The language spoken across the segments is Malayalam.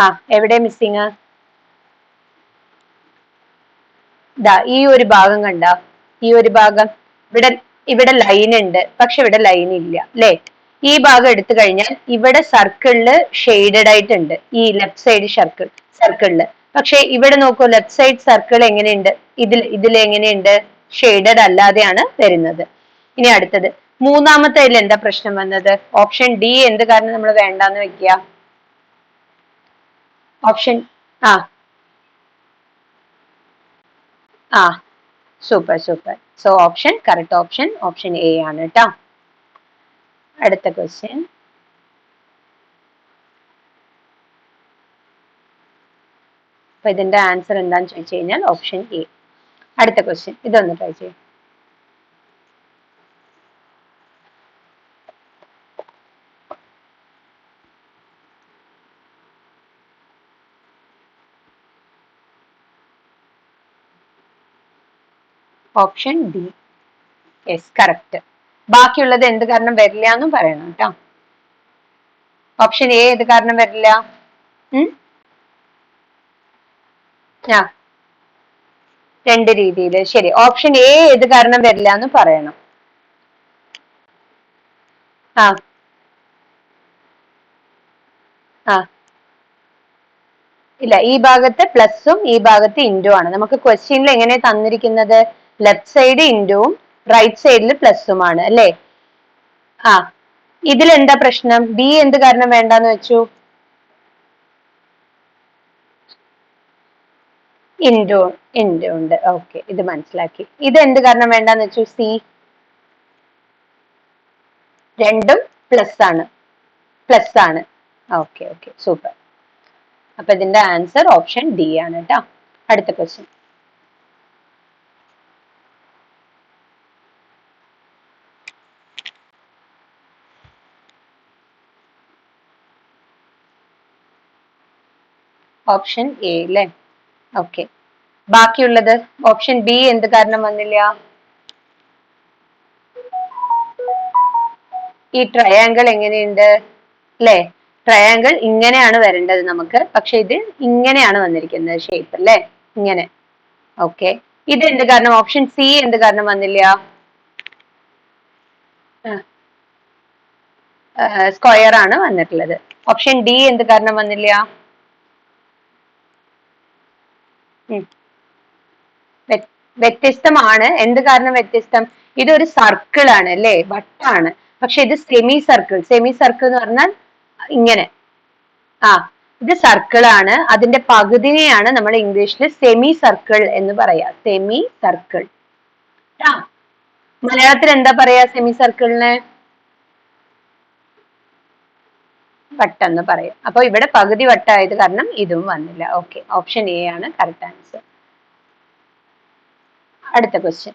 ആ എവിടെ മിസ്സിങ്? ദാ ഈ ഒരു ഭാഗം കണ്ട, ഈ ഒരു ഭാഗം ഇവിടെ ഇവിടെ ലൈൻ ഉണ്ട്, പക്ഷെ ഇവിടെ ലൈൻ ഇല്ല അല്ലെ. ഈ ഭാഗം എടുത്തു കഴിഞ്ഞാൽ ഇവിടെ സർക്കിളില് ഷെയ്ഡഡ് ആയിട്ടുണ്ട്, ഈ ലെഫ്റ്റ് സൈഡ് സർക്കിളില്. പക്ഷെ ഇവിടെ നോക്കൂ, ലെഫ്റ്റ് സൈഡ് സർക്കിൾ എങ്ങനെയുണ്ട്, ഇതിൽ എങ്ങനെയുണ്ട്, ഷെയ്ഡഡ് അല്ലാതെയാണ് വരുന്നത്. ഇനി അടുത്തത് മൂന്നാമത്തെ എന്താ പ്രശ്നം വന്നത്? ഓപ്ഷൻ ഡി എന്ത് കാരണം നമ്മൾ വേണ്ടാന്ന് വെക്കുക? ഓപ്ഷൻ ആ ആ super super. So option correct option A ആണ് കേട്ടോ. അടുത്ത ക്വസ്റ്റ്യൻ. അപ്പൊ ഇതിന്റെ ആൻസർ എന്താന്ന് ചോദിച്ചു കഴിഞ്ഞാൽ ഓപ്ഷൻ എ. അടുത്ത ക്വസ്റ്റ്യൻ ഇതൊന്ന് ട്രൈ ചെയ്യും. Option D. Yes correct. ബാക്കിയുള്ളത് എന്ത് കാരണം വരില്ല എന്നും പറയണം കേട്ടോ. ഓപ്ഷൻ എ ഏത് കാരണം വരില്ല? ആ രണ്ട് രീതിയിൽ ശരി. ഓപ്ഷൻ എ ഏത് കാരണം വരില്ല എന്ന് പറയണം. ആ ആ ഇല്ല, ഈ ഭാഗത്ത് പ്ലസും ഈ ഭാഗത്ത് ഇൻഡു ആണ്. നമുക്ക് ക്വസ്റ്റ്യനിൽ എങ്ങനെ തന്നിരിക്കുന്നത്? ലെഫ്റ്റ് സൈഡ് ഇൻഡുവും റൈറ്റ് സൈഡിൽ പ്ലസുമാണ് അല്ലെ. ആ ഇതിൽ എന്താ പ്രശ്നം? ബി എന്ത് കാരണം വേണ്ടാന്ന് വെച്ചു? ഇൻഡു ഉണ്ട്. ഓക്കെ, ഇത് മനസ്സിലാക്കി. ഇത് എന്ത് കാരണം വേണ്ടാന്ന് വെച്ചു? സി രണ്ടും പ്ലസ് ആണ്. Okay okay super. അപ്പൊ ഇതിന്റെ ആൻസർ ഓപ്ഷൻ ഡി ആണ് കേട്ടോ. അടുത്ത ക്വസ്റ്റ്യൻ. ഓപ്ഷൻ എ അല്ലേ. ഓക്കെ, ബാക്കിയുള്ളത് ഓപ്ഷൻ ബി എന്ത് കാരണം വന്നില്ല? ഈ ട്രയാങ്കിൾ എങ്ങനെയുണ്ട് അല്ലെ? ട്രയാങ്കിൾ ഇങ്ങനെയാണ് വരേണ്ടത് നമുക്ക്, പക്ഷെ ഇത് ഇങ്ങനെയാണ് വന്നിരിക്കുന്നത് ഷേപ്പ് അല്ലെ, ഇങ്ങനെ. ഓക്കെ, ഇത് എന്ത് കാരണം? ഓപ്ഷൻ സി എന്ത് കാരണം വന്നില്ല? സ്ക്വയർ ആണ് വന്നിട്ടുള്ളത്. ഓപ്ഷൻ ഡി എന്ത് കാരണം വന്നില്ല? വ്യത്യസ്തമാണ്. എന്ത് കാരണം വ്യത്യസ്തം? ഇതൊരു സർക്കിൾ ആണ് അല്ലെ, വട്ടാണ്. പക്ഷെ ഇത് സെമി സർക്കിൾ എന്ന് പറഞ്ഞാൽ ഇങ്ങനെ. ആ ഇത് സർക്കിൾ ആണ്. അതിന്റെ പകുതിനെയാണ് നമ്മൾ ഇംഗ്ലീഷിൽ സെമി സർക്കിൾ എന്ന് പറയാ. Semi circle. മലയാളത്തിൽ എന്താ പറയാ സെമി സർക്കിളിന്? വട്ടെന്ന് പറയും. അപ്പൊ ഇവിടെ പകുതി വട്ടായത് കാരണം ഇതും വന്നില്ല. ഓക്കെ, ഓപ്ഷൻ എ ആണ് കറക്റ്റ് ആൻസർ. അടുത്ത ക്വസ്റ്റ്യൻ.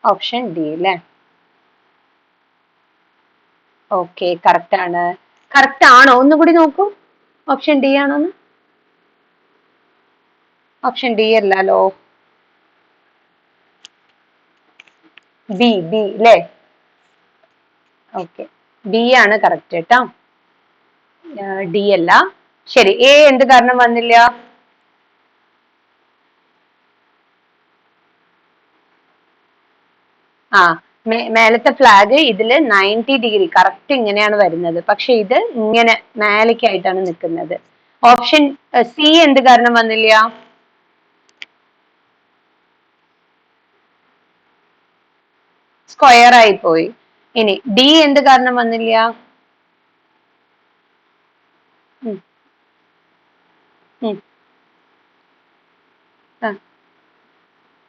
ഓപ്ഷൻ ഡി അല്ലേ. ഓക്കെ, കറക്റ്റ് ആണ്. കറക്റ്റ് ആണോ ഒന്നുകൂടി നോക്കൂ, ഓപ്ഷൻ ഡി ആണോന്ന്. ഓപ്ഷൻ ഡി അല്ലല്ലോ, ബി അല്ലേ. ഓക്കെ, ബി ആണ് കറക്റ്റ് കേട്ടോ. ഡി അല്ല. ശരി, എ എന്ത് കാരണം വന്നില്ല? ആ മേലത്തെ ഫ്ലാഗ് ഇതില് 90 ഡിഗ്രി കറക്റ്റ് ഇങ്ങനെയാണ് വരുന്നത്, പക്ഷെ ഇത് ഇങ്ങനെ മേലേക്കായിട്ടാണ് നിൽക്കുന്നത്. ഓപ്ഷൻ സി എന്ത് കാരണം വന്നില്ല? സ്ക്വയർ ആയി പോയി. ഇനി ഡി എന്ത് കാരണം വന്നില്ല?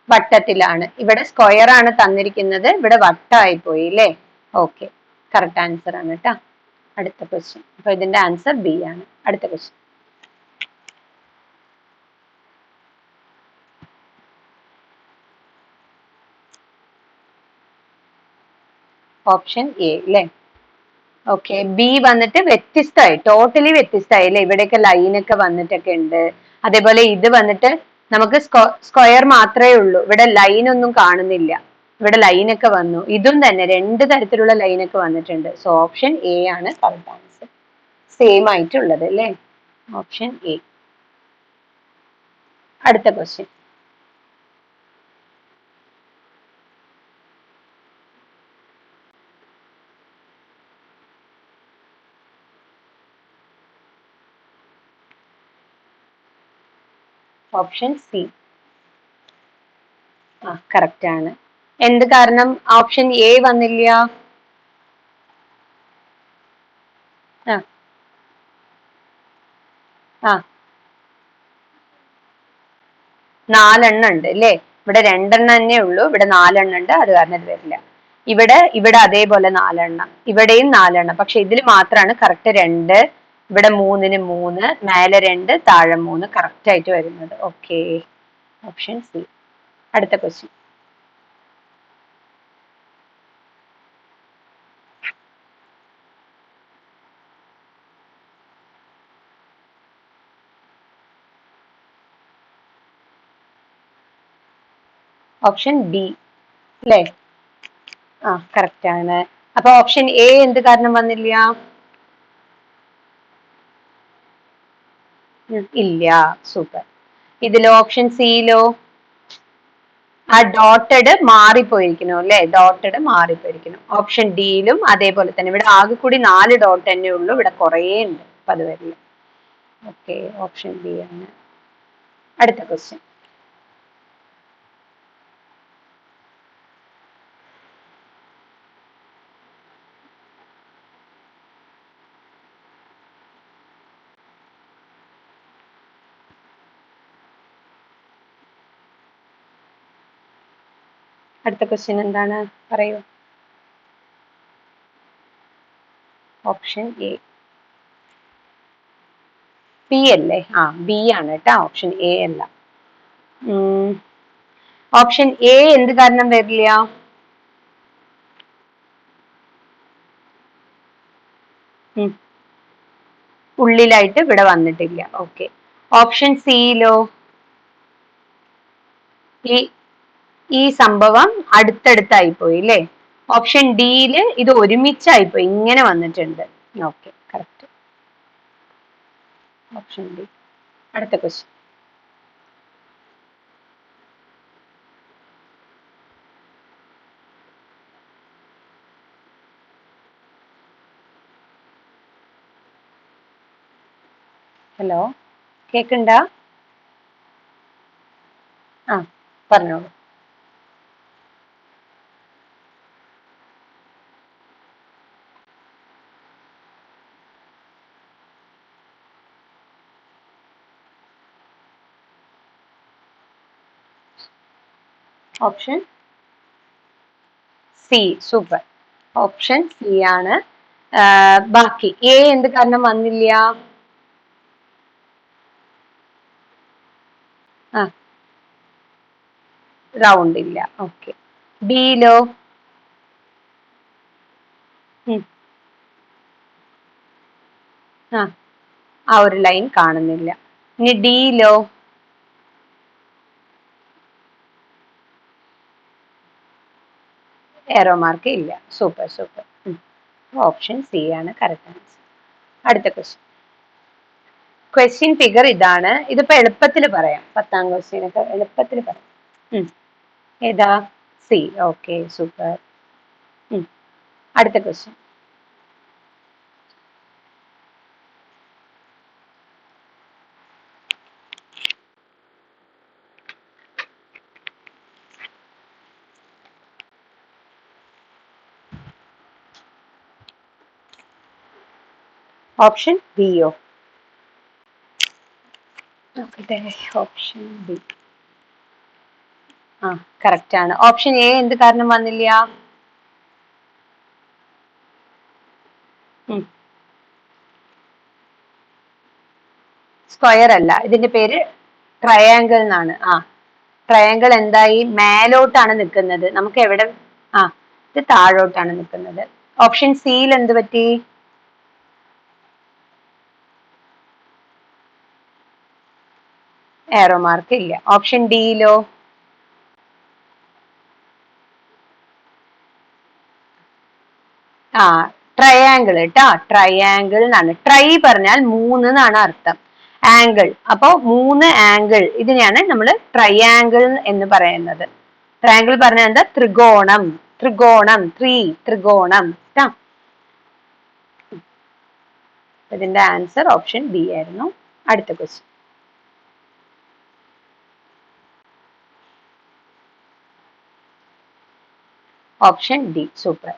വട്ടത്തിലാണ്. ഇവിടെ സ്ക്വയർ ആണ് തന്നിരിക്കുന്നത്, ഇവിടെ വട്ടമായി പോയി അല്ലേ. ഓക്കെ, കറക്റ്റ് ആൻസർ ആണ് കേട്ടോ. അടുത്ത ക്വസ്റ്റ്യൻ. അപ്പൊ ഇതിന്റെ ആൻസർ ബി ആണ്. അടുത്ത ക്വസ്റ്റ്യൻ. ഓപ്ഷൻ എ അല്ലേ. ഓക്കെ, ബി വന്നിട്ട് വ്യത്യസ്തമായി, ടോട്ടലി വ്യത്യസ്തമായി അല്ലെ. ഇവിടെയൊക്കെ ലൈനൊക്കെ വന്നിട്ടൊക്കെ ഉണ്ട്. അതേപോലെ ഇത് വന്നിട്ട് നമുക്ക് സ്ക്വയർ മാത്രമേ ഉള്ളൂ, ഇവിടെ ലൈൻ ഒന്നും കാണുന്നില്ല. ഇവിടെ ലൈനൊക്കെ വന്നു, ഇതും തന്നെ രണ്ട് തരത്തിലുള്ള ലൈനൊക്കെ വന്നിട്ടുണ്ട്. സോ ഓപ്ഷൻ എ ആണ് കറക്റ്റ് ആൻസർ. സെയിം ആയിട്ടുള്ളത് അല്ലേ? Option A. അടുത്ത ക്വസ്റ്റ്യൻ. Option C. ആ കറക്റ്റ് ആണ്. എന്ത് കാരണം ഓപ്ഷൻ എ വന്നില്ല? ആ ആ 4 ഉണ്ട് അല്ലേ? ഇവിടെ 2 തന്നെ ഉള്ളൂ, ഇവിടെ 4 ഉണ്ട്, അത് കാരണം ഇത് വരില്ല. ഇവിടെ അതേപോലെ 4, ഇവിടെയും 4, പക്ഷെ ഇതിൽ മാത്രമാണ് കറക്റ്റ് 2, ഇവിടെ 3-ന് 3, മേലെ 2, താഴെ 3 കറക്റ്റ് ആയിട്ട് വരുന്നത്. Okay, option C. അടുത്ത ക്വസ്റ്റ്യൻ. ഓപ്ഷൻ ബി അല്ലേ? ആ കറക്റ്റ് ആണ്. അപ്പൊ ഓപ്ഷൻ എ എന്ത് കാരണം വന്നില്ല? ഇല്ല. സൂപ്പർ. ഇതിലോ ഓപ്ഷൻ സിയിലോ? ആ ഡോട്ടഡ് മാറിപ്പോയിരിക്കുന്നു അല്ലെ? ഡോട്ടഡ് മാറിപ്പോയിരിക്കുന്നു. ഓപ്ഷൻ ഡിയിലും അതേപോലെ തന്നെ. ഇവിടെ ആകെ കൂടി 4 ഡോട്ട് തന്നെ ഉള്ളൂ, ഇവിടെ കുറേ ഉണ്ട്, അപ്പൊ അത് വരില്ല. ഓക്കെ, ഓപ്ഷൻ ബി ആണ്. അടുത്ത ക്വസ്റ്റ്യൻ. അടുത്ത ക്വസ്റ്റ്യൻ എന്താണ്, പറയൂ. Option A. ബി അല്ലേ? ആ ബി ആണ് കേട്ടോ, ഓപ്ഷൻ എ അല്ല. ഓപ്ഷൻ എ എന്ത് കാരണം വരില്ല? ഉള്ളിലായിട്ട് ഇവിടെ വന്നിട്ടില്ല. ഓക്കെ. ഓപ്ഷൻ സിയിലോ? ഈ സംഭവം അടുത്തടുത്തായി പോയി അല്ലേ? ഓപ്ഷൻ ഡിയില് ഇത് ഒരുമിച്ചായി പോയി, ഇങ്ങനെ വന്നിട്ടുണ്ട്. Okay, correct. Option D. അടുത്ത ക്വസ്റ്റ്യൻ. ഹലോ, കേക്കണ്ട? ആ പറഞ്ഞോളൂ. Option C. Super. Option C ആണ്. ബാക്കി എ എന്ത് കാരണം വന്നില്ല? ആ റൗണ്ട് ഇല്ല. ഓക്കെ. ഡിയിലോ? ആ ഒരു ലൈൻ കാണുന്നില്ല. ഇനി ഡിയിലോ? എറോ മാർക്ക് ഇല്ല. Super super. ഓപ്ഷൻ സി ആണ് കറക്റ്റ് ആൻസർ. അടുത്ത ക്വസ്റ്റ്യൻ. ക്വസ്റ്റ്യൻ ഫിഗർ ഇതാണ്. ഇതിപ്പോ എളുപ്പത്തിൽ പറയാം, 10ാം ക്വസ്റ്റ്യൻ ഒക്കെ എളുപ്പത്തിൽ പറയാം. ഏതാ? സി. Okay, super. അടുത്ത ക്വസ്റ്റ്യൻ. ഓപ്ഷൻ ബിയോ? Option B. ആ കറക്റ്റ് ആണ്. ഓപ്ഷൻ എ എന്ത് കാരണം വന്നില്ല? സ്ക്വയർ അല്ല, ഇതിന്റെ പേര് ട്രയാങ്കിൾ എന്നാണ്. ട്രയാങ്കിൾ എന്തായി? മേലോട്ടാണ് നിൽക്കുന്നത്. നമുക്ക് എവിടെ? ഇത് താഴോട്ടാണ് നിൽക്കുന്നത്. ഓപ്ഷൻ സിയിൽ എന്ത് പറ്റി? ഏറോ മാർക്ക് ഇല്ല. ഓപ്ഷൻ ഡിയിലോ? ആ ട്രയാങ്കിൾ കേട്ടോ, ട്രയാങ്കിൾ എന്നാണ്. ട്രൈ പറഞ്ഞാൽ 3 എന്നാണ് അർത്ഥം, ആംഗിൾ. അപ്പോ 3 ആംഗിൾ, ഇതിനെയാണ് നമ്മൾ ട്രയാങ്കിൾ എന്ന് പറയുന്നത്. ട്രയാങ്കിൾ പറഞ്ഞാൽ എന്താ? ത്രികോണം, ത്രികോണം, ത്രികോണം. ഇതിന്റെ ആൻസർ ഓപ്ഷൻ ബി ആയിരുന്നു. അടുത്ത ക്വസ്റ്റ്യൻ. Option D. സൂപ്പർ.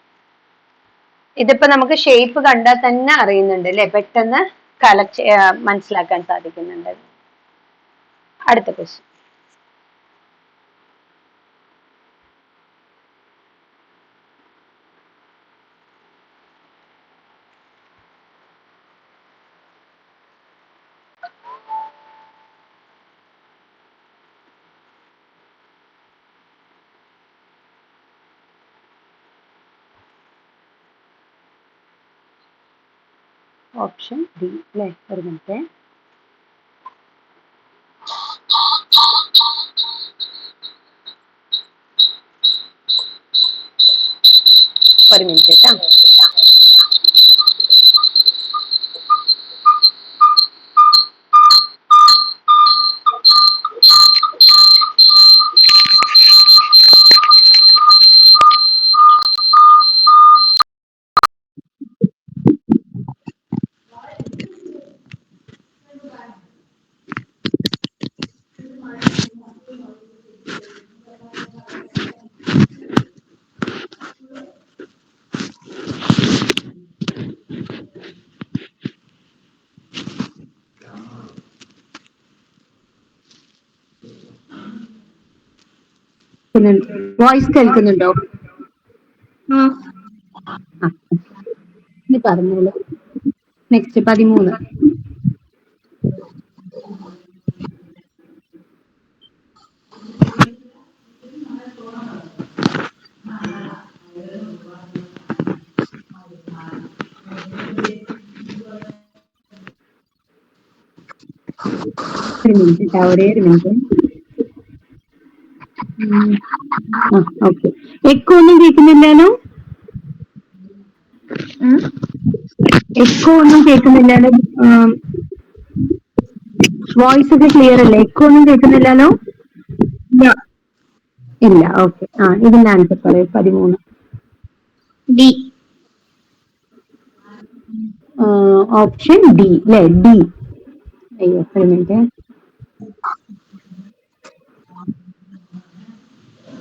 ഇതിപ്പോ നമുക്ക് ഷേപ്പ് കണ്ടാൽ തന്നെ അറിയുന്നുണ്ട് അല്ലെ, പെട്ടെന്ന് മനസ്സിലാക്കാൻ സാധിക്കുന്നുണ്ട്. അടുത്ത ക്വസ്റ്റ്യൻ. ഓപ്ഷൻ ഡി അല്ലെ, ഒരു മിനിറ്റ്. ഒരു മിനിറ്റ് കേട്ടോ. വോയിസ് കേൾക്കുന്നുണ്ടോ? ഇനി പറഞ്ഞോളൂ. നെക്സ്റ്റ് 13. ഒരു മിനിറ്റ്, ഒരേ ഒരു മിനിറ്റ്. ഓക്കെ. എക്കോ ഒന്നും കേൾക്കുന്നില്ലല്ലോ? എക്കോ ഒന്നും കേൾക്കുന്നില്ലല്ലോ? വോയിസ് ഒക്കെ ക്ലിയർ അല്ലേ? എക്കോ ഒന്നും കേൾക്കുന്നില്ലല്ലോ? ഇല്ല. ഓക്കെ. ഇതിന്റെ ആൻസർ പറയൂ. 13. ഡി. ഓപ്ഷൻ ഡി അല്ലെ? ഡി. അയ്യോ, ഒരു മിനിറ്റ്.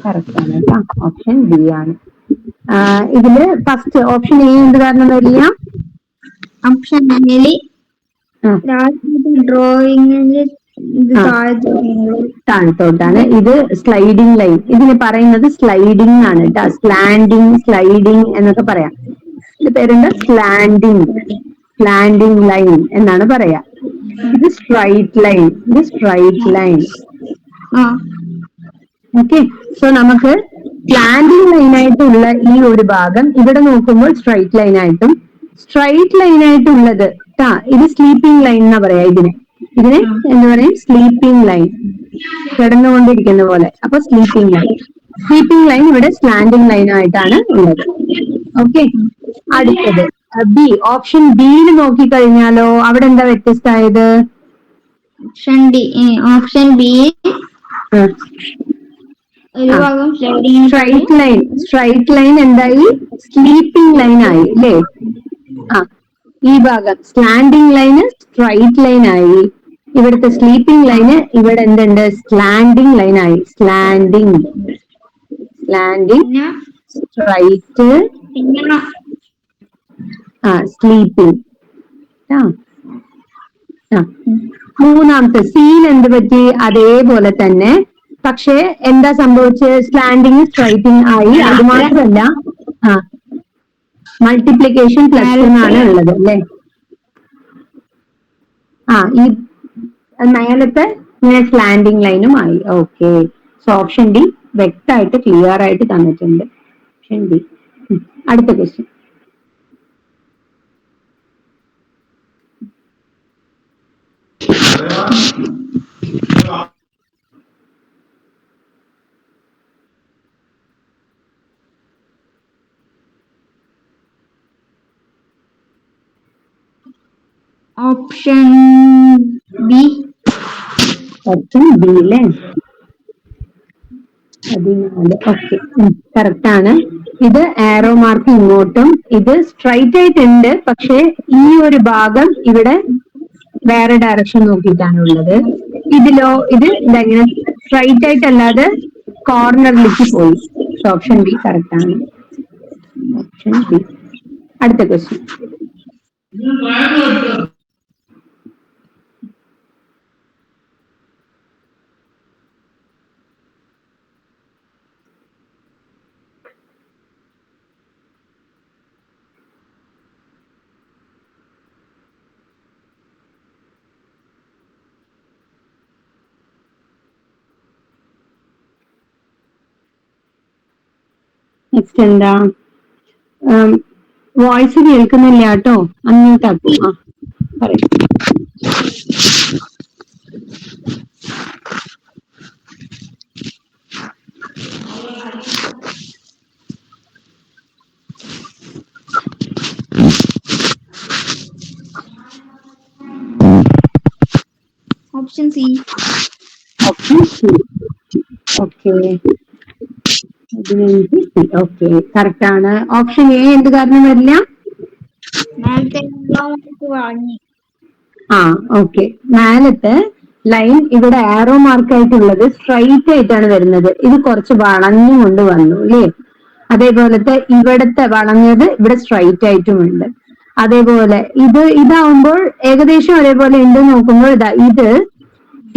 കറക്റ്റ് ആണ് കേട്ടോ, ഓപ്ഷൻ ഡി ആണ്. ഇതില് ഫസ്റ്റ് ഓപ്ഷൻ എ എന്ത് കാരണം വരില്ല? ഓപ്ഷൻ എയില് ഡ്രോയിങ്ങില് താഴത്തോട്ടാണ്. ഇത് സ്ലൈഡിംഗ് ലൈൻ. ഇതിന് പറയുന്നത് സ്ലൈഡിംഗ് ആണ് കേട്ടോ. സ്ലാൻഡിങ്, സ്ലൈഡിങ് എന്നൊക്കെ പറയാം. ഇത് പേരെന്താ? സ്ലാൻഡിങ്, സ്ലാൻഡിങ് ലൈൻ എന്നാണ് പറയാ. ഇത് സ്ട്രൈറ്റ് ലൈൻ, ഇത് സ്ട്രൈറ്റ് ലൈൻ. ഓക്കെ. സോ നമുക്ക് സ്ലാൻഡിങ് ലൈൻ ആയിട്ടുള്ള ഈ ഒരു ഭാഗം ഇവിടെ നോക്കുമ്പോൾ സ്ട്രൈറ്റ് ലൈൻ ആയിട്ടും, സ്ട്രൈറ്റ് ലൈൻ ആയിട്ടുള്ളത് ഇത് സ്ലീപ്പിംഗ് ലൈൻ എന്നാ പറയാ. ഇതിന് എന്താ പറയും? സ്ലീപ്പിംഗ് ലൈൻ, കിടന്നുകൊണ്ടിരിക്കുന്ന പോലെ. അപ്പൊ സ്ലീപ്പിംഗ് ലൈൻ, സ്ലീപ്പിംഗ് ലൈൻ ഇവിടെ സ്ലാൻഡിംഗ് ലൈൻ ആയിട്ടാണ് ഉള്ളത്. ഓക്കെ. അടുത്തത് ബി. ഓപ്ഷൻ ബിയിൽ നോക്കിക്കഴിഞ്ഞാലോ അവിടെ എന്താ വ്യത്യസ്തമായത്? Option D. Option B straight line, straight line എന്തായി? സ്ലീപ്പിംഗ് ലൈൻ ആയി അല്ലേ? ഈ ഭാഗം സ്ലാൻഡിംഗ് ലൈന് സ്ട്രൈറ്റ് ലൈൻ ആയി. ഇവിടുത്തെ സ്ലീപ്പിംഗ് ലൈന് ഇവിടെ എന്തുണ്ട്? സ്ലാൻഡിംഗ് ലൈൻ ആയി. Slanting, slanting, straight, sleeping. മൂന്നാമത്തെ സിയിൽ എന്ത് പറ്റി? അതേപോലെ തന്നെ, പക്ഷെ എന്താ സംഭവിച്ചത്? സ്ലാൻഡിങ് സ്ട്രൈറ്റിംഗ് ആയി. അത് മാത്രമല്ല മൾട്ടിപ്ലിക്കേഷൻ പ്ലസ് എന്നാണ് ഉള്ളത് അല്ലെ? ഈ മേലത്തെ ഇങ്ങനെ സ്ലാൻഡിംഗ് ലൈനും ആയി. ഓക്കെ. സോ ഓപ്ഷൻ ഡി വ്യക്തമായിട്ട് ക്ലിയർ ആയിട്ട് തന്നിട്ടുണ്ട്. Option D. അടുത്ത question. Option B. Option B അല്ലേ? 14. ഓക്കെ, കറക്റ്റ് ആണ്. ഇത് ആരോ മാർക്ക് ഇങ്ങോട്ടും, ഇത് സ്ട്രൈറ്റ് ആയിട്ടുണ്ട്, പക്ഷെ ഈ ഒരു ഭാഗം ഇവിടെ വേറെ ഡയറക്ഷൻ നോക്കിയിട്ടാണുള്ളത്. ഇതിലോ ഇത് ഇങ്ങനെ സ്ട്രൈറ്റ് ആയിട്ടല്ലാതെ കോർണറിലേക്ക് പോയി. ഓപ്ഷൻ ബി കറക്റ്റ് ആണ്. Option B. അടുത്ത ക്വസ്റ്റ്യൻ. നെക്സ്റ്റ് എന്താ? വോയിസ് കേൾക്കുന്നില്ല കേട്ടോ, അൺമ്യൂട്ടാക്കും. ആ പറയൂ. Option C. Option C. Okay, 15 C. Okay, correct ആണ്. ഓപ്ഷൻ എ എന്ത് കാരണം വരില്ല? നേരത്തെ വാങ്ങി. ആ ഓക്കെ, മേലത്തെ ലൈൻ ഇവിടെ ആരോ മാർക്ക് ആയിട്ടുള്ളത് സ്ട്രൈറ്റ് ആയിട്ടാണ് വരുന്നത്. ഇത് കുറച്ച് വളഞ്ഞുകൊണ്ട് വന്നു അല്ലേ? അതേപോലത്തെ ഇവിടത്തെ വളഞ്ഞത് ഇവിടെ സ്ട്രൈറ്റ് ആയിട്ടുമുണ്ട്. അതേപോലെ ഇതാവുമ്പോൾ ഏകദേശം ഒരേപോലെ ഉണ്ട് നോക്കുമ്പോൾ ഇത്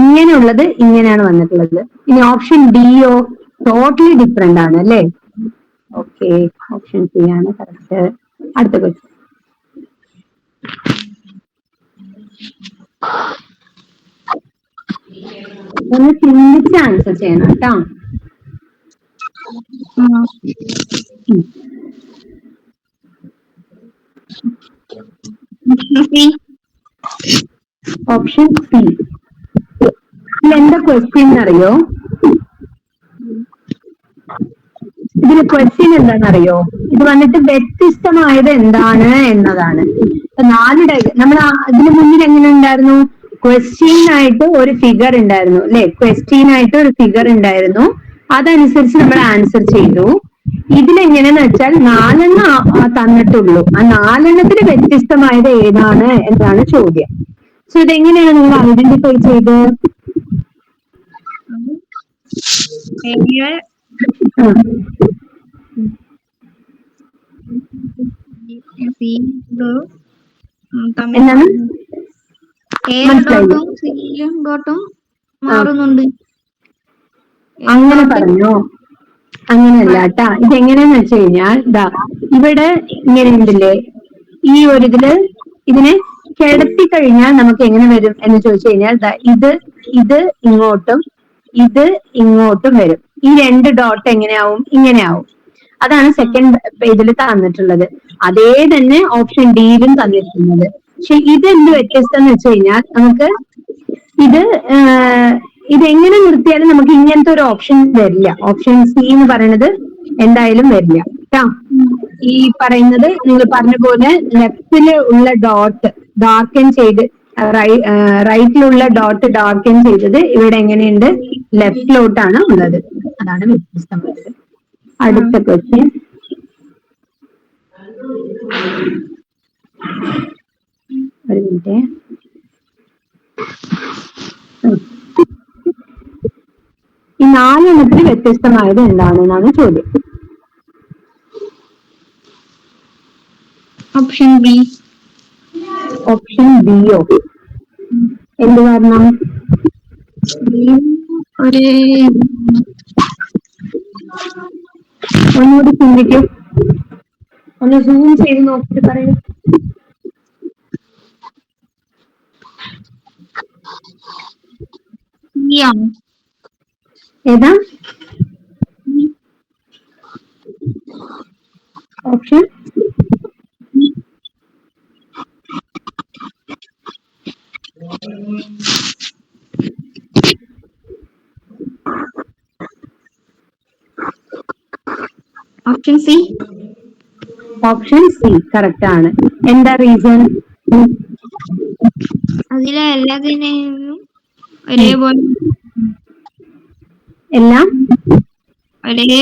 ഇങ്ങനെയുള്ളത് ഇങ്ങനെയാണ് വന്നിട്ടുള്ളത്. ഇനി ഓപ്ഷൻ ഡിയോ ടോട്ടലി ഡിഫറെന്റ് ആണ് അല്ലേ? ഓക്കെ, ഓപ്ഷൻ സി ആണ് കറക്റ്റ്. അടുത്ത ക്വസ്റ്റ്യൻ. ഒന്ന് ചിന്തിച്ച് ആൻസർ ചെയ്യണം കേട്ടോ. Option C. ഇതിലെന്താ ക്വസ്റ്റ്യൻ അറിയോ? ഇതില് ക്വസ്റ്റ്യൻ എന്താണെന്നറിയോ? ഇത് വന്നിട്ട് വ്യത്യസ്തമായത് എന്താണ് എന്നതാണ്. നമ്മൾ ഇതിന് മുന്നിൽ എങ്ങനെ ഉണ്ടായിരുന്നു? ക്വസ്റ്റ്യൻ ആയിട്ട് ഒരു ഫിഗർ ഉണ്ടായിരുന്നു അല്ലെ? ക്വസ്റ്റ്യൻ ആയിട്ട് ഒരു ഫിഗർ ഉണ്ടായിരുന്നു, അതനുസരിച്ച് നമ്മൾ ആൻസർ ചെയ്തു. ഇതിലെങ്ങനെയെന്ന് വെച്ചാൽ 4 തന്നിട്ടുള്ളൂ. ആ 4 വ്യത്യസ്തമായത് ഏതാണ് എന്നാണ് ചോദ്യം. സോ ഇതെങ്ങനെയാണ് നിങ്ങൾ ഐഡന്റിഫൈ ചെയ്ത്? എന്താണ് ഡോട്ടും മാറുന്നുണ്ട്. അങ്ങനെ പറഞ്ഞോ? അങ്ങനെയല്ല കേട്ടാ. ഇതെങ്ങനെയാന്ന് വെച്ച് കഴിഞ്ഞാൽ ഇവിടെ ഇങ്ങനെ ഉണ്ടല്ലേ, ഈ ഒരു ഇതിനെ കിടത്തി കഴിഞ്ഞാൽ നമുക്ക് എങ്ങനെ വരും എന്ന് ചോദിച്ചു കഴിഞ്ഞാൽ ഇത് ഇങ്ങോട്ടും ഇത് ഇങ്ങോട്ടും വരും. ഈ 2 ഡോട്ട് എങ്ങനെയാവും? ഇങ്ങനെയാവും. അതാണ് സെക്കൻഡ് പേജിൽ തന്നിട്ടുള്ളത്. അതേ തന്നെ ഓപ്ഷൻ ഡിയിലും തന്നിരിക്കുന്നത്. പക്ഷെ ഇതെന്ത് വ്യത്യസ്തം എന്ന് വെച്ച് കഴിഞ്ഞാൽ നമുക്ക് ഇതെങ്ങനെ നിർത്തിയാലും നമുക്ക് ഇങ്ങനത്തെ ഒരു ഓപ്ഷൻ വരില്ല. ഓപ്ഷൻ സി എന്ന് പറയുന്നത് എന്തായാലും വരില്ല കേട്ടോ. ഈ പറയുന്നത് നിങ്ങൾ പറഞ്ഞ പോലെ ലെഫ്റ്റില് ഉള്ള ഡോട്ട് ഡാർക്കൻ ചെയ്ത് റൈറ്റിലുള്ള ഡോട്ട് ഡാർക്കൻ ചെയ്തത് ഇവിടെ എങ്ങനെയുണ്ട്? ലെഫ്റ്റിലോട്ടാണ് ഉള്ളത്. അതാണ് വ്യത്യസ്തമായത്. അടുത്ത ക്വസ്റ്റ്യൻ. ഒരു മിനിറ്റ്. ഈ 4 വ്യത്യസ്തമായത് എന്താണെന്നാണ് ചോദ്യം. Option B. ഓപ്ഷൻ ബിയോ? എന്ത് കാരണം? ഒന്നുകൂടി ചിന്തിക്കും, ഒന്ന് സൂം ചെയ്ത് നോക്കിട്ട് പറയൂ. ഏതാ option? Option C. Option C correct ആണ്. എന്താ റീസൺ? അതിലെ എല്ലാത്തിനെയും ഒരേപോലെ എല്ലാം ഒരേ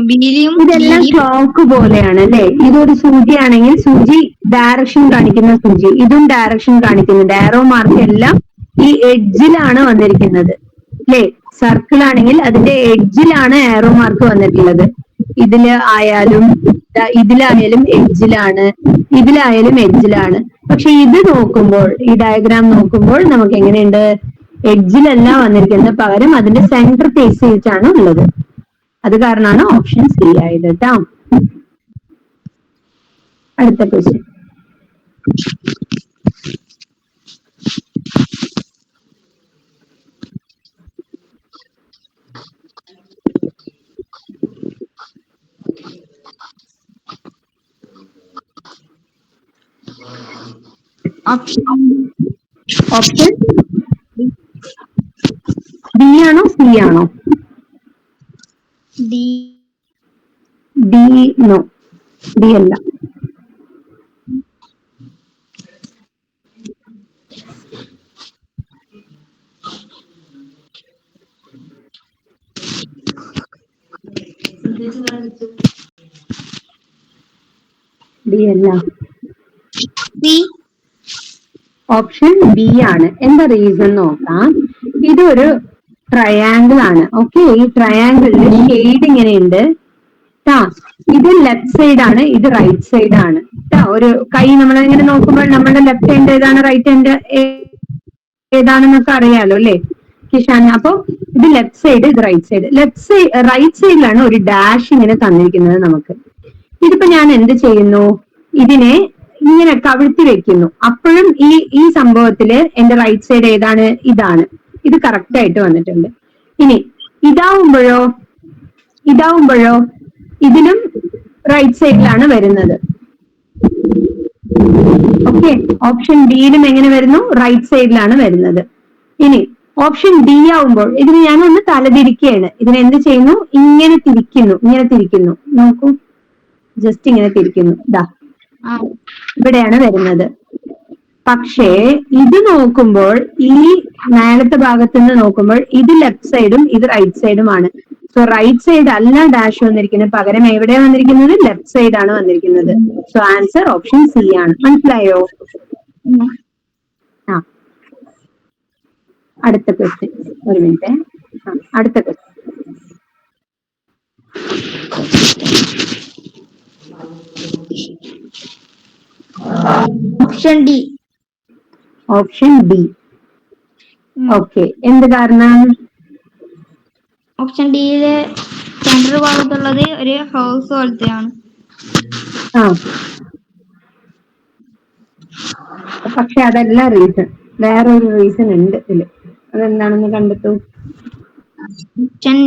ബിയിലും ഇതെല്ലാം ക്ലോക്ക് പോലെയാണ് അല്ലെ? ഇതൊരു സൂചിയാണെങ്കിൽ സൂചി ഡയറക്ഷൻ കാണിക്കുന്ന സൂചി, ഇതും ഡയറക്ഷൻ കാണിക്കുന്നുണ്ട്. ആരോ മാർക്ക് എല്ലാം ഈ എഡ്ജിലാണ് വന്നിരിക്കുന്നത് അല്ലെ? സർക്കിൾ ആണെങ്കിൽ അതിന്റെ എഡ്ജിലാണ് ആരോ മാർക്ക് വന്നിട്ടുള്ളത്. ഇതിലായാലും എഡ്ജിലാണ്, ഇതിലായാലും എഡ്ജിലാണ്. പക്ഷെ ഇത് നോക്കുമ്പോൾ, ഈ ഡയഗ്രാം നോക്കുമ്പോൾ നമുക്ക് എങ്ങനെയുണ്ട്? എഡ്ജിലല്ല വന്നിരിക്കുന്നത്, പകരം അതിന്റെ സെന്റർ ഫേസ് ചെയ്തിട്ടാണ് ഉള്ളത്. അത് കാരണമാണ് ഓപ്ഷൻ സി ആയത് കേട്ടോ. അടുത്ത ക്വസ്റ്റ്യൻ. ഓപ്ഷൻ ബി ആണോ സി ആണോ? ഡി. ഡി നോ, ഡി അല്ല. ഡി അല്ല, ഓപ്ഷൻ ബി ആണ്. എന്താ റീസൺ നോക്കാം. ഇതൊരു ട്രയാങ്കിൾ ആണ്. ഓക്കെ, ഈ ട്രയാങ്കിളിൽ ഷെയ്ഡ് ഇങ്ങനെയുണ്ട്. ഇത് ലെഫ്റ്റ് സൈഡ് ആണ്, ഇത് റൈറ്റ് സൈഡ് ആണ്. ഒരു കൈ നമ്മൾ ഇങ്ങനെ നോക്കുമ്പോൾ നമ്മുടെ ലെഫ്റ്റ് ഹാൻഡ് ഏതാണ്, റൈറ്റ് ഹാൻഡ് ഏതാണെന്നൊക്കെ അറിയാലോ അല്ലെ കിഷാൻ? അപ്പൊ ഇത് ലെഫ്റ്റ് സൈഡ്, ഇത് റൈറ്റ് സൈഡ്. റൈറ്റ് സൈഡിലാണ് ഒരു ഡാഷ് ഇങ്ങനെ തന്നിരിക്കുന്നത് നമുക്ക്. ഇതിപ്പോ ഞാൻ എന്ത് ചെയ്യുന്നു? ഇതിനെ ഇങ്ങനെ കവിഴ്ത്തി വെക്കുന്നു. അപ്പോഴും ഈ സംഭവത്തില് എന്റെ റൈറ്റ് സൈഡ് ഏതാണ്? ഇതാണ്. ഇത് കറക്റ്റ് ആയിട്ട് വന്നിട്ടുണ്ട്. ഇനി ഇതാവുമ്പോഴോ ഇതിലും റൈറ്റ് സൈഡിലാണ് വരുന്നത്. ഓക്കെ, ഓപ്ഷൻ ഡിയിലും എങ്ങനെ വരുന്നു? റൈറ്റ് സൈഡിലാണ് വരുന്നത്. ഇനി ഓപ്ഷൻ ഡി ആവുമ്പോൾ ഇതിന് ഞാൻ ഒന്ന് തലതിരിക്കുകയാണ്. ഇതിനെ എന്ത് ചെയ്യുന്നു? ഇങ്ങനെ തിരിക്കുന്നു. നോക്കൂ, ജസ്റ്റ് ഇങ്ങനെ തിരിക്കുന്നു. ഇതാ ഇവിടെയാണ് വരുന്നത്. പക്ഷേ ഇത് നോക്കുമ്പോൾ, ഈ മേലത്തെ ഭാഗത്ത് നിന്ന് നോക്കുമ്പോൾ ഇത് ലെഫ്റ്റ് സൈഡും ഇത് റൈറ്റ് സൈഡുമാണ്. സോ റൈറ്റ് സൈഡ് അല്ല ഡാഷ് വന്നിരിക്കുന്നത്, പകരം എവിടെയാണ് വന്നിരിക്കുന്നത്? ലെഫ്റ്റ് സൈഡ് ആണ് വന്നിരിക്കുന്നത്. സോ ആൻസർ ഓപ്ഷൻ സി ആണ്. മനസ്സിലായോ? അടുത്ത ക്വസ്റ്റ്യൻ. ഒരു മിനിറ്റ്. അടുത്ത question. Option D. Option B. Okay, എന്ത് കാരണം? ഓപ്ഷൻ ഡിയിലെ സെൻട്രൽ ഭാഗത്തുള്ളത് ഒരു ഹൗസ് പോലത്തെയാണ്. പക്ഷെ അതല്ല റീസൺ, വേറൊരു റീസൺ ഉണ്ട് ഇതില്. അതെന്താണെന്ന് കണ്ടെത്തൂ. Option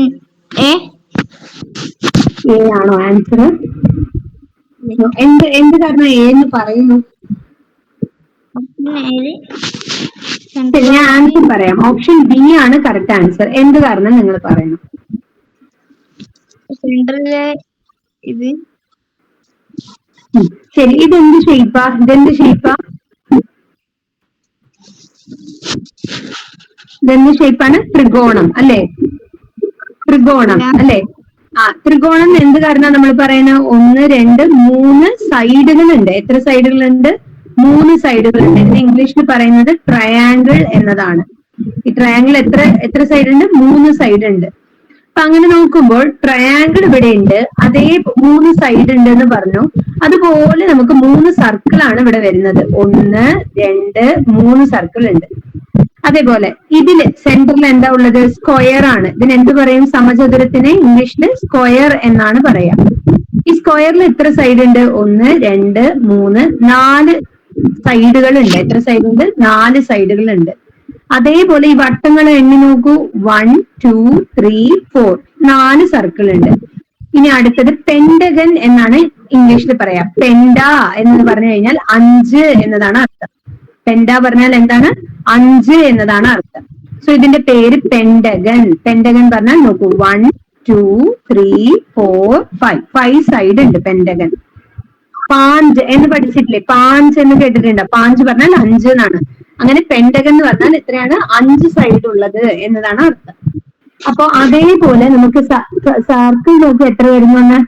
A. എ ആണോ ആൻസർ? എന്ത് കാരണം എ എന്ന് പറയുന്നു? ഞാൻ ആൻസർ പറയാം. ഓപ്ഷൻ ബി ആണ് കറക്റ്റ് ആൻസർ. എന്ത് കാരണം നിങ്ങൾ പറയണം. സെൻട്രലിലെ ഇത് ശരി, ഇതെന്ത് ഷേപ്പാ? ഇതെന്ത് ഷേപ്പാണ്? ത്രികോണം അല്ലെ? ത്രികോണം അല്ലെ? ത്രികോണം എന്ത് കാരണം നമ്മൾ പറയുന്നത്? 1, 2, 3 സൈഡുകളുണ്ട്. എത്ര സൈഡുകളുണ്ട്? 3 സൈഡുകളുണ്ട്. ഇത് ഇംഗ്ലീഷിൽ പറയുന്നത് ട്രയാങ്കിൾ എന്നതാണ്. ഈ ട്രയാങ്കിൾ എത്ര സൈഡ് ഉണ്ട്? 3 സൈഡ് ഉണ്ട്. അപ്പൊ അങ്ങനെ നോക്കുമ്പോൾ ട്രയാങ്കിൾ ഇവിടെ ഉണ്ട്, അതേ 3 സൈഡ് ഉണ്ട് എന്ന് പറഞ്ഞു. അതുപോലെ നമുക്ക് 3 സർക്കിൾ ആണ് ഇവിടെ വരുന്നത്. 1, 2, 3 സർക്കിൾ ഉണ്ട്. അതേപോലെ ഇതില് സെന്ററിൽ എന്താ ഉള്ളത്? സ്ക്വയർ ആണ്. ഇതിന് എന്ത് പറയും? സമചതുരത്തിന് ഇംഗ്ലീഷില് സ്ക്വയർ എന്നാണ് പറയാ. ഈ സ്ക്വയറിൽ എത്ര സൈഡ് ഉണ്ട്? 1, 2, 3, 4 സൈഡുകൾ ഉണ്ട്. എത്ര സൈഡ് ഉണ്ട്? 4 സൈഡുകൾ ഉണ്ട്. അതേപോലെ ഈ വട്ടങ്ങൾ എണ്ണി നോക്കൂ. 1, 2, 3, 4 4 സർക്കിൾ ഉണ്ട്. ഇനി അടുത്തത് പെന്റഗൺ എന്നാണ് ഇംഗ്ലീഷിൽ പറയാ. പെൻഡ എന്ന് പറഞ്ഞു കഴിഞ്ഞാൽ 5 എന്നതാണ് അർത്ഥം. പെൻഡ പറഞ്ഞാൽ എന്താണ്? 5 എന്നതാണ് അർത്ഥം. സോ ഇതിന്റെ പേര് പെന്റഗൺ. പെന്റഗൺ പറഞ്ഞാൽ നോക്കൂ, 1, 2 3 4 5 5 സൈഡ് ഉണ്ട് പെന്റഗൺ. പാഞ്ച് എന്ന് പഠിച്ചിട്ടില്ലേ? പാഞ്ച് എന്ന് കേട്ടിട്ടുണ്ടോ? പാഞ്ച് പറഞ്ഞാൽ 5 എന്നാണ്. അങ്ങനെ പെന്റഗൺ എന്ന് പറഞ്ഞാൽ എത്രയാണ്? 5 സൈഡ് ഉള്ളത് എന്നതാണ് അർത്ഥം. അപ്പൊ അതേപോലെ നമുക്ക് സർക്കിൾ നോക്കി എത്ര വരുന്നു?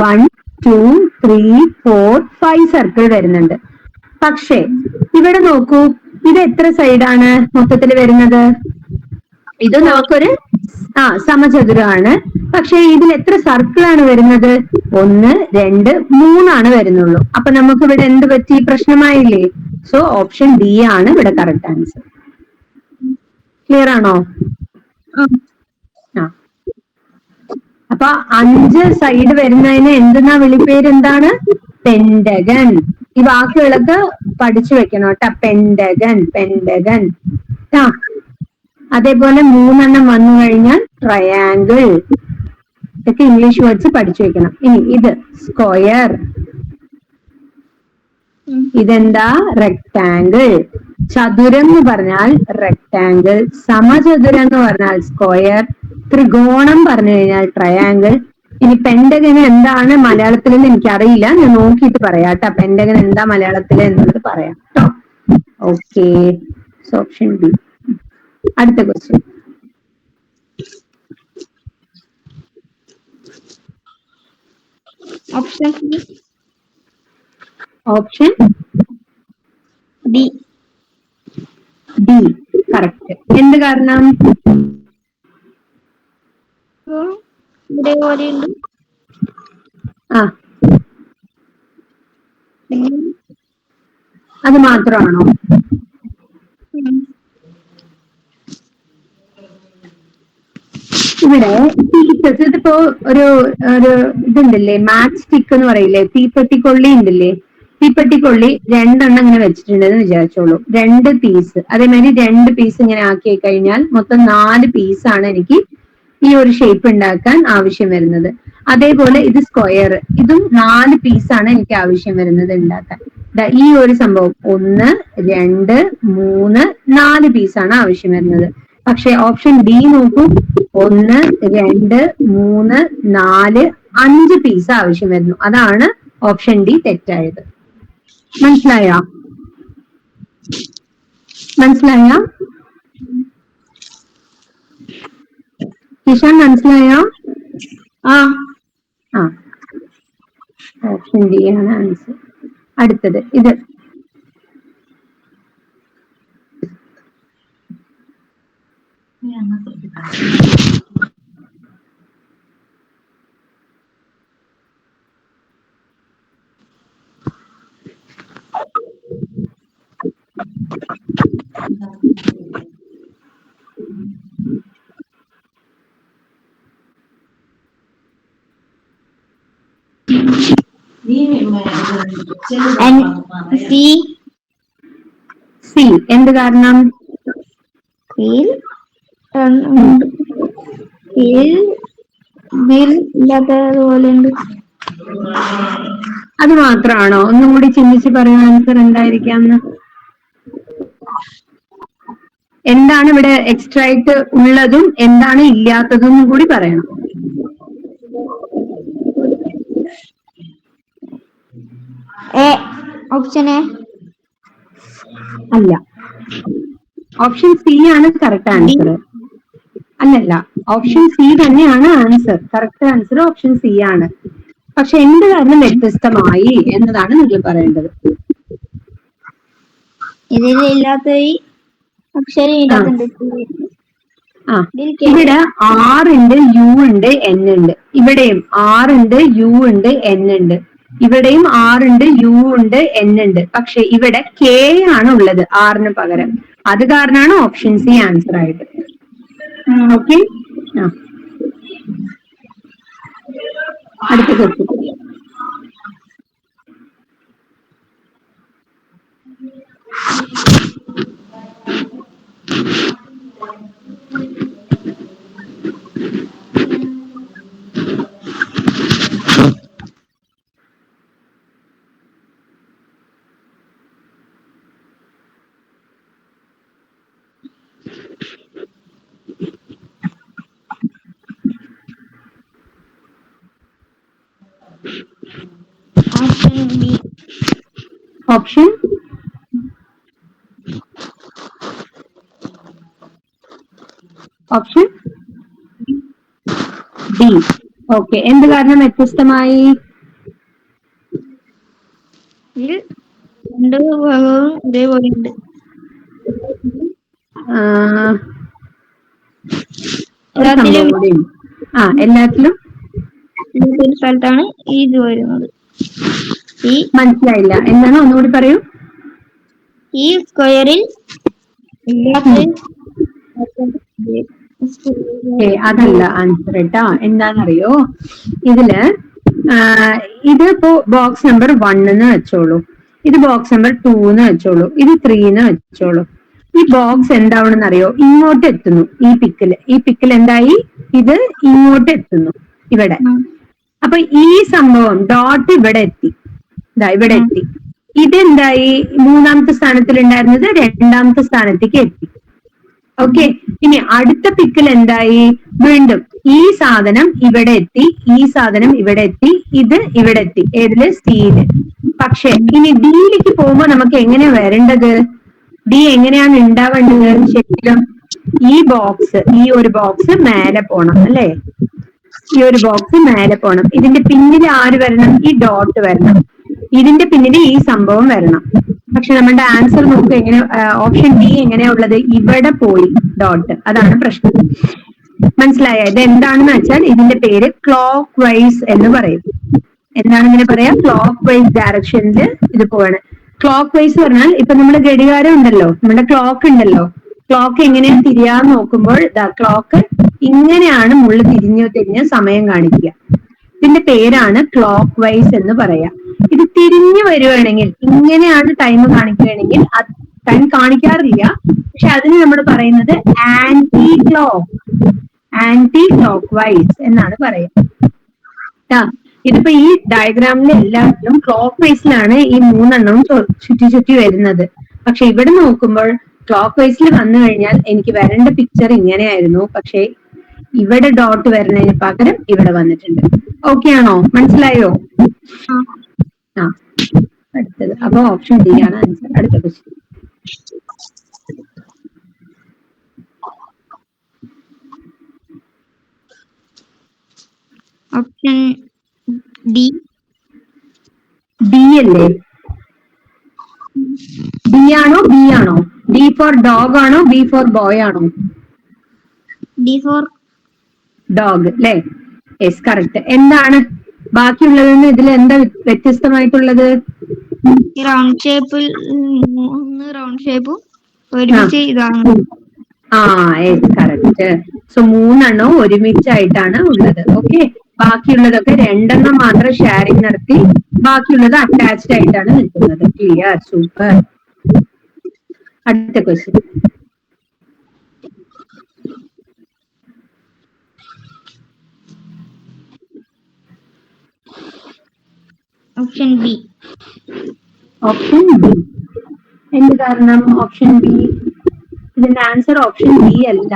1 2 3 4 5 സർക്കിൾ വരുന്നുണ്ട്. പക്ഷേ ഇവിടെ നോക്കൂ, ഇത് എത്ര സൈഡാണ് മൊത്തത്തിൽ വരുന്നത്? ഇത് നമുക്കൊരു സമചതുരമാണ്. പക്ഷെ ഇതിൽ എത്ര സർക്കിളാണ് വരുന്നത്? 1 2 3 വരുന്നുള്ളൂ. അപ്പൊ നമുക്ക് ഇവിടെ എന്ത് പറ്റി? പ്രശ്നമായില്ലേ? സോ ഓപ്ഷൻ ഡി ആണ് ഇവിടെ കറക്റ്റ് ആൻസർ. ക്ലിയർ ആണോ? അപ്പൊ 5 സൈഡ് വരുന്നതിന് എന്തെന്നാ വിളിപ്പേര്? എന്താണ്? പെന്റഗൺ. ഈ വാക്കുകളൊക്കെ പഠിച്ചു വെക്കണം കേട്ടാ. Pentagon pentagon. അതേപോലെ 3 വന്നു കഴിഞ്ഞാൽ ട്രയാങ്കിൾ. ഇതൊക്കെ ഇംഗ്ലീഷ് വേർഡ്സ് പഠിച്ചു വെക്കണം. ഇനി ഇത് സ്ക്വയർ, ഇതെന്താ? റെക്ടാങ്കിൾ. ചതുരം എന്ന് പറഞ്ഞാൽ റെക്ടാങ്കിൾ, സമചതുരം എന്ന് പറഞ്ഞാൽ സ്ക്വയർ, ത്രികോണം പറഞ്ഞു കഴിഞ്ഞാൽ ട്രയാങ്കിൾ. ഇനി പെന്റഗൺ എന്താണ് മലയാളത്തിൽ എന്ന് എനിക്കറിയില്ല, ഞാൻ നോക്കിയിട്ട് പറയാം കേട്ടോ. പെന്റഗൺ എന്താ മലയാളത്തിൽ എന്നുള്ളത് പറയാം കേട്ടോ. Okay, option B. അടുത്ത question. Option D. D correct. എന്ത് കാരണം? അത് മാത്രമാണോ? ഇവിടെ ഇതിപ്പോ ഒരു ഇതുണ്ടല്ലേ, മാച്ച് സ്റ്റിക്ക് എന്ന് പറയില്ലേ, തീപ്പെട്ടിക്കൊള്ളി ഉണ്ടല്ലേ, തീപ്പെട്ടിക്കൊള്ളി 2 ഇങ്ങനെ വെച്ചിട്ടുണ്ടെന്ന് വിചാരിച്ചോളൂ. 2 പീസ്, അതേമാതിരി 2 പീസ് ഇങ്ങനെ ആക്കി കഴിഞ്ഞാൽ മൊത്തം 4 പീസാണ് എനിക്ക് ഈ ഒരു ഷേപ്പ് ഉണ്ടാക്കാൻ ആവശ്യം വരുന്നത്. അതേപോലെ ഇത് സ്ക്വയർ, ഇതും 4 പീസാണ് എനിക്ക് ആവശ്യം വരുന്നത് ഉണ്ടാക്കാൻ. ഈ ഒരു സംഭവം 1 2 3 4 പീസാണ് ആവശ്യം വരുന്നത്. പക്ഷെ ഓപ്ഷൻ ഡി നോക്കൂ, 1 2 3 4 5 പീസ് ആവശ്യം വരുന്നു. അതാണ് ഓപ്ഷൻ ഡി തെറ്റായത്. മനസ്സിലായോ? കിഷാൻ മനസ്സിലായോ? ഓപ്ഷൻ ഡി ആണ് ആൻസർ. അടുത്തത് ഇത് സി. എന്ത് കാരണം? അത് മാത്രമാണോ? ഒന്നും കൂടി ചിന്തിച്ച് പറയുന്ന ആൻസർ എന്തായിരിക്കാന്ന്? എന്താണ് ഇവിടെ എക്സ്ട്രാ ആയിട്ട് ഉള്ളതും എന്താണ് ഇല്ലാത്തതും കൂടി പറയണം. ഓപ്ഷൻ എ അല്ല, ഓപ്ഷൻ സി ആണ് കറക്റ്റ് ആൻസർ. അല്ലല്ല, ഓപ്ഷൻ സി തന്നെയാണ് answer. Correct answer option C ആണ്. പക്ഷെ എന്ത് കാരണം വ്യത്യസ്തമായി എന്നതാണ് നിങ്ങൾ പറയേണ്ടത്. ഇതിലില്ലാത്ത ഇവിടെ ആർ ഉണ്ട്, യു ഉണ്ട്, എൻ ഉണ്ട്. ഇവിടെയും ആർ ഉണ്ട്, യു ഉണ്ട്, എൻ ഉണ്ട്. ഇവിടെയും ആർ ഉണ്ട്, യു ഉണ്ട്, എൻ ഉണ്ട്. പക്ഷെ ഇവിടെ കെ ആണ് ഉള്ളത് ആറിന് പകരം. അത് കാരണമാണ് ഓപ്ഷൻ സി ആൻസർ ആയിട്ട്. ഓക്കെ, അടുത്ത question. B. Option option D. Okay, എന്ത് കാരണം വ്യത്യസ്തമായി? ഇതിൽ രണ്ട് ഭാഗവും ഒരേപോലെ ഉണ്ട്. എല്ലാത്തിലും എല്ലാത്തിലും ഒരു സ്ഥലത്താണ് ഈ ഇത് വരുന്നത്. ഈ മനസ്സിലായില്ല, എന്താണ് ഒന്നുകൂടി പറയൂ. ഈ സ്ക്വയറിൽ അതല്ല ആൻസർ കേട്ടാ. എന്താണെന്നറിയോ, ഇതില് ഇതിപ്പോ ബോക്സ് നമ്പർ 1 എന്ന് വെച്ചോളൂ, ഇത് ബോക്സ് നമ്പർ 2 എന്ന് വെച്ചോളൂ, ഇത് 3 എന്ന് വെച്ചോളൂ. ഈ ബോക്സ് എന്താവണെന്ന് അറിയോ, ഇങ്ങോട്ട് എത്തുന്നു. ഈ പിക്കിൽ എന്തായി, ഇത് ഇങ്ങോട്ട് എത്തുന്നു ഇവിടെ. അപ്പൊ ഈ സംഭവം ഡോട്ട് ഇവിടെ എത്തി, ഇവിടെ എത്തി. ഇതെന്തായി, 3ാമത്തെ സ്ഥാനത്തിൽ ഉണ്ടായിരുന്നത് 2ാമത്തെ സ്ഥാനത്തേക്ക് എത്തി. ഓക്കെ, ഇനി അടുത്ത പിക്കിൽ എന്തായി, വീണ്ടും ഈ സാധനം ഇവിടെ എത്തി, ഈ സാധനം ഇവിടെ എത്തി, ഇത് ഇവിടെ എത്തി. ഏതില്, സിയില്. പക്ഷെ ഇനി ഡിയിലേക്ക് പോകുമ്പോ നമുക്ക് എങ്ങനെയാ വരേണ്ടത്, ഡി എങ്ങനെയാണ് ഉണ്ടാവേണ്ടത്? ശരിക്കും ഈ ഒരു ബോക്സ് മേലെ പോണം അല്ലെ, ഈ ഒരു ബോക്സ് മേലെ പോണം. ഇതിന്റെ പിന്നിൽ ആര് വരണം, ഈ ഡോട്ട് വരണം. ഇതിന്റെ പിന്നിൽ ഈ സംഭവം വരണം. പക്ഷെ നമ്മുടെ ആൻസർ നോക്കുക എങ്ങനെ, ഓപ്ഷൻ ഡി എങ്ങനെയാ ഉള്ളത്, ഇവിടെ പോയി ഡോട്ട്. അതാണ് പ്രശ്നം. മനസ്സിലായ? ഇത് എന്താണെന്ന് വെച്ചാൽ ഇതിന്റെ പേര് ക്ലോക്ക് വൈസ് എന്ന് പറയും. എന്താണ് ഇങ്ങനെ പറയാ, ക്ലോക്ക് വൈസ് ഡയറക്ഷനിൽ ഇത് പോവാണ്. ക്ലോക്ക് വൈസ് പറഞ്ഞാൽ ഇപ്പൊ നമ്മുടെ ഘടികാരം ഉണ്ടല്ലോ, നമ്മുടെ ക്ലോക്ക് ഉണ്ടല്ലോ, ക്ലോക്ക് എങ്ങനെയാ തിരിയാൻ നോക്കുമ്പോൾ ക്ലോക്ക് ഇങ്ങനെയാണ് മുള്ളു തിരിഞ്ഞ് സമയം കാണിക്കുക. ഇതിന്റെ പേരാണ് ക്ലോക്ക് വൈസ് എന്ന് പറയാ. ഇത് തിരിഞ്ഞു വരുവാണെങ്കിൽ, ഇങ്ങനെയാണ് ടൈം കാണിക്കുകയാണെങ്കിൽ ടൈം കാണിക്കാറില്ല. പക്ഷെ അതിന് നമ്മൾ പറയുന്നത് ആന്റി ക്ലോക്ക് വൈസ് എന്നാണ് പറയാ. ഇതിപ്പോ ഈ ഡയഗ്രാമിലെ എല്ലാത്തിലും ക്ലോക്ക് വൈസിലാണ് ഈ 3 ചുറ്റി വരുന്നത്. പക്ഷെ ഇവിടെ നോക്കുമ്പോൾ ക്ലോക്ക് വൈസിൽ വന്നു കഴിഞ്ഞാൽ എനിക്ക് വരേണ്ട പിക്ചർ ഇങ്ങനെയായിരുന്നു, പക്ഷെ ഇവിടെ ഡോട്ട് വരുന്നതിന് പകരം ഇവിടെ വന്നിട്ടുണ്ട്. ഓക്കെ ആണോ, മനസ്സിലായോ? അടുത്തത് അപ്പൊ ഓപ്ഷൻ ഡി ആണ് ആൻസർ. അടുത്ത ക്വസ്റ്റ്യൻ. Option D. ഡി അല്ലേ? ഡി ആണോ ബി ആണോ? ഡി ഫോർ ഡോഗ് ആണോ ബി ഫോർ ബോയ് ആണോ? ഡി ഫോർ ഡോഗ് അല്ലേ? Yes, correct. എന്താണ് ബാക്കിയുള്ളതെന്ന് ഇതിൽ എന്താ വ്യത്യസ്തമായിട്ടുള്ളത്? റൗണ്ട് ഷേപ്പിൽ 3 റൗണ്ട് ഷേപ്പും ഒരുമിച്ച് ഇതാണ്. Yes, correct. സോ 3 ഒരുമിച്ചായിട്ടാണ് ഉള്ളത്. ഓക്കെ, ബാക്കിയുള്ളതൊക്കെ 2 മാത്രം ഷെയറിംഗ് നടത്തി, ബാക്കിയുള്ളത് അറ്റാച്ച്ഡ് ആയിട്ടാണ് നിൽക്കുന്നത്. Clear, super. അടുത്ത question. Option B. Option B. എന്ത് കാരണം ഓപ്ഷൻ ബി? ഇതിന്റെ ആൻസർ ഓപ്ഷൻ ബി അല്ല,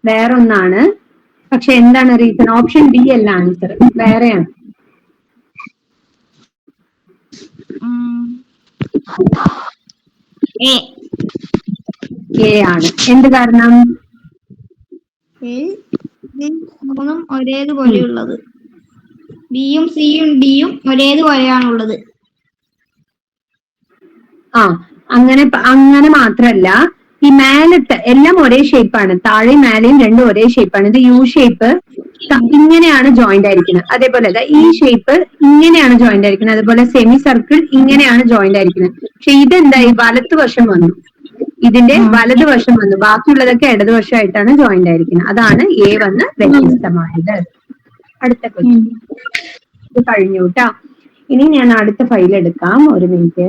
വേറൊന്നാണ്. പക്ഷെ എന്താണ് റീസൺ? ഓപ്ഷൻ ബി അല്ല ആൻസർ, വേറെയാണ്. എ ആണ്. എന്ത് കാരണം? മൂന്നും ഒരേതുപോലെയുള്ളത്, ബിയും സിയും ഡിയും ഒരേതുപോലെയാണുള്ളത്. അങ്ങനെ മാത്രല്ല, ഈ മേലത്തെ എല്ലാം ഒരേ ഷേപ്പാണ്, താഴെയും മേലെയും രണ്ടും ഒരേ ഷേപ്പാണ്. ഇത് യു ഷേപ്പ് ഇങ്ങനെയാണ് ജോയിന്റ് ആയിരിക്കുന്നത്. അതേപോലെ ഈ ഷേപ്പ് ഇങ്ങനെയാണ് ജോയിന്റ് ആയിരിക്കുന്നത്. അതുപോലെ സെമി സർക്കിൾ ഇങ്ങനെയാണ് ജോയിന്റ് ആയിരിക്കുന്നത്. പക്ഷെ ഇതെന്തായി, വലത്തുവശം വന്നു, ഇതിന്റെ വലതുവശം വന്നു, ബാക്കിയുള്ളതൊക്കെ ഇടതുവശമായിട്ടാണ് ജോയിന്റ് ആയിരിക്കുന്നത്. അതാണ് എ വന്ന് വ്യത്യസ്തമായത്. അടുത്ത ക്വസ്റ്റ്യൻ. ഇത് കഴിഞ്ഞു കേട്ടാ. ഇനി ഞാൻ അടുത്ത ഫയൽ എടുക്കാം, ഒരു മിനിറ്റ്.